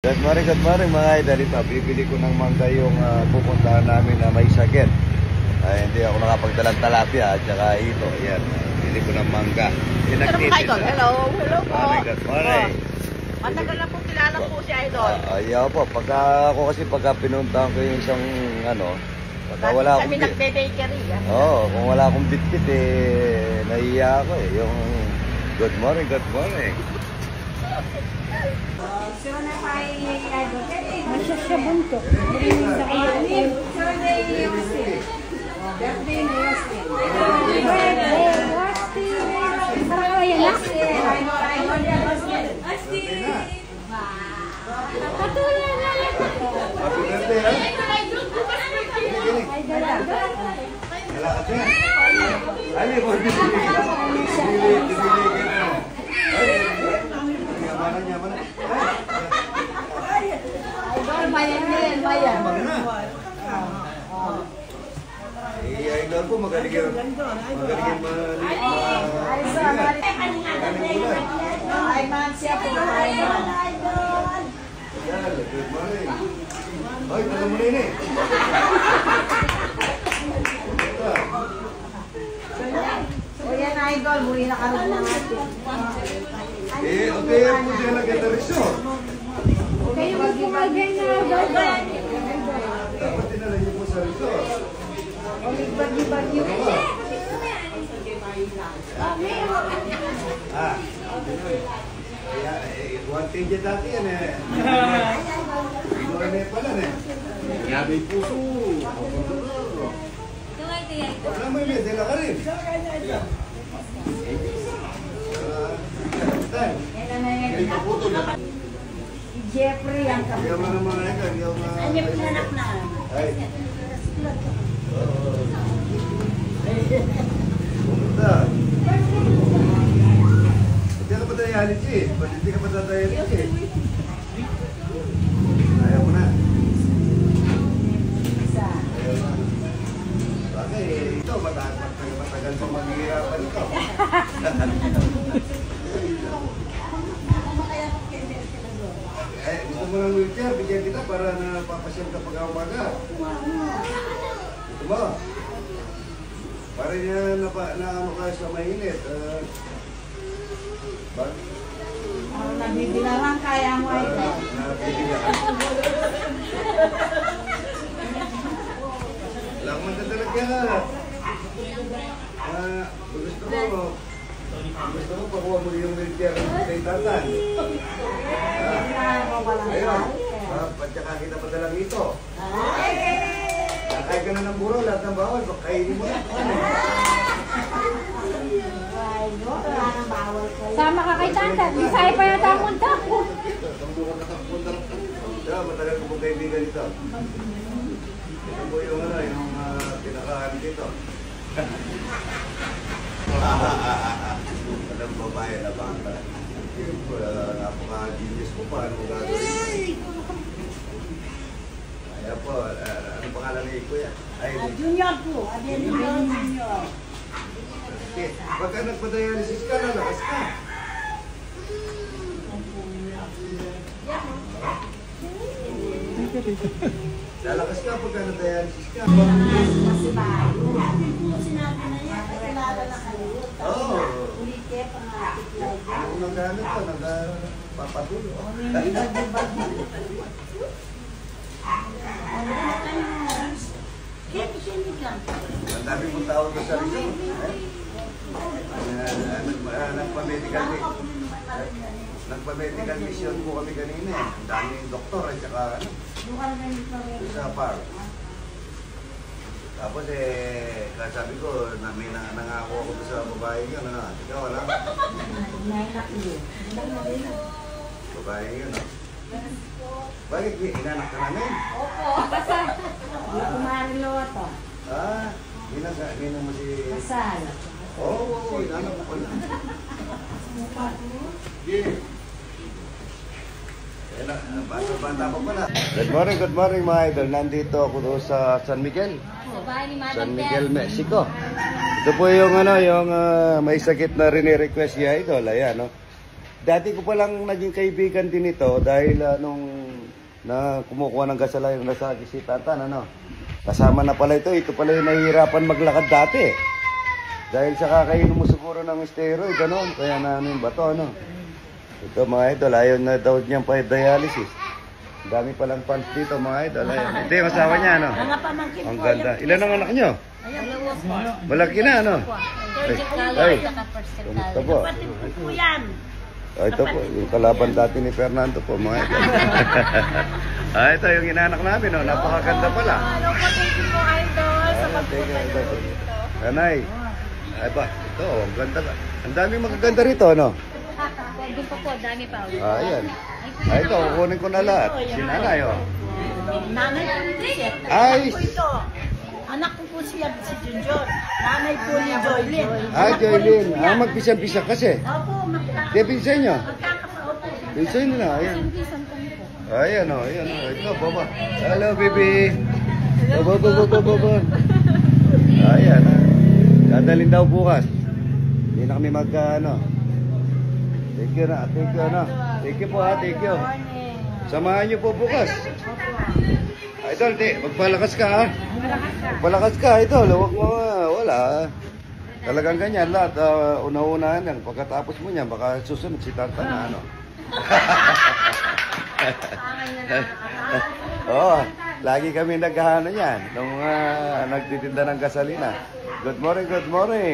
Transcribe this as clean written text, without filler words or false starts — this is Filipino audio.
Good morning mga idol. Ito, bibili ko ng mangga yung pupuntahan namin na may sakit. Hindi ako nakapagdalang talapia at saka ito. Ayan, bibili ko ng mangga. Idol, hello po. Good morning. Matagal na po kilala po si Idol. Ayaw po, pagka pinuntahan ko yung isang pagka wala akong Sabi nagbe-bakery. kung wala akong bitbit nahiya ako yung good morning. Masyasabunto. Idol po magaling ay man siya po. Good morning. Ay, taga mo na yun O yan Idol, muli na karoon na natin. Okay, po siya nag-etarisyo. Kayo mag-imagay na Idol. Dapat tinala niyo po sa rito. O ligbag-libag yun. One thing dyan dati yan Inuran na pala Yabi puso. Wala mo yun, dila ka rin. Jeffrey ang kapatid. Yung mga eka, yung anak na. Ay. Pumunta. Hindi ka pa dialysis eh. Ba't hindi ka pa dialysis eh? Ayaw mo na. Ayaw na. Bakit ito, matagal pa maghihirapan ito. Gusto mo ng wheelchair, bigyan kita para napapasyal ka pag-umaga. Gusto mo? Para niya na ka sa mainit. Nabibilangan kaya mo Idol. Nabibilangan. Lang man talaga. Gusto mo pakuha mo yung wheelchair kay Tatan. Ayun. Patsaka kita padalang ito. Nakay ka na ng buro, lahat ng bawal. Kainin mo na. Sama ka kay Tata. Bisaya pa yata ang punta ko. Matagal ko po kaibigan ito. Ito po yung pinakahan dito. Walang babae na bangka. Napaka-genius ko pa. Ano gagawin? Ayan po. Anong pangalan ni Kuya? Junior po. Junior. Pagka nagpa-dialysis ka, lalakas ka. Lalakas ka pagka nag-dialysis ka. Oo. Kung nag-ano ka, nagpapatulo. Ang dami mong tao doon sa Rizal. Nagpa-medical mission po kami kanina eh. Ang daming doktor at saka sa park. Tapos sabi ko, may nangako ako sa babae yun. Ikaw wala? Babae yun, no? Bakit inanak ka namin? Opo. Kumarilo ito. Ginang mo si... Kasal. Oo, inanak ko na. Bata pa pala. Good morning mga idol. Nandito ako doon sa San Miguel. San Miguel, Mexico. Ito po yung may sakit na rini-request niya idol. Ayan, no? Dati ko palang naging kaibigan din ito dahil nung na kumukuha ng gasolina yung nasa Kisitatan, ano. Kasama na pala ito. Ito pala yung nahihirapan maglakad dati. Dahil sa kakainom mo siguro ng steroid, ano. Kaya na ano yung bato, ano. Ito mga idol, ayaw na daw niyang pa-dialysis. Ang dami palang fans dito mga idol. Ayaw. Ito yung asawa niya, ano. Mga pamangkin Ang po. ganda. Ilan ang anak niyo? Malaki na, ano. Ay, kumusta po? Kapatid ko po yan. Ito po, yung kalaban dati ni Fernando po, mga idol. Ito yung inanak namin, oh. Napakaganda pala. Hello po, thank you po, idol. Sa Teka, ito. Nanay. Ay ba, ito, ang ganda ba? Ang daming magaganda rito, ano? Doon pa po, dami pa. Ayan. Ito, kukunin ko na lahat. Si nanay, oh. Nanay po ni siya. Ay! Anak po ito. Anak ko po siya, si Junjun. Nanay po ni Joylyn. Ay, Joylyn. Magpisang-pisang kasi. Opo, Kaya pinsan nyo. magkakapaupo. Pinsan nyo na, ayan. Ayan, oh, ayan, oh. Ito, baba. Hello, baby. Baba. Ayan, ah. Dadalhin daw bukas. Hindi na kami ano. Thank you na, ano. Thank you po, ha, thank you. Samahan nyo po bukas. Idol, magpalakas ka, ha. Magpalakas ka, idol. Huwag mo, wala. Talagang ganyan lahat. Una-unahan lang. Pagkatapos mo niyan, baka susunod si Tata na, ano. Oo, lagi kami naghahano yan. Nung nagtitinda ng gasolina. Good morning, good morning.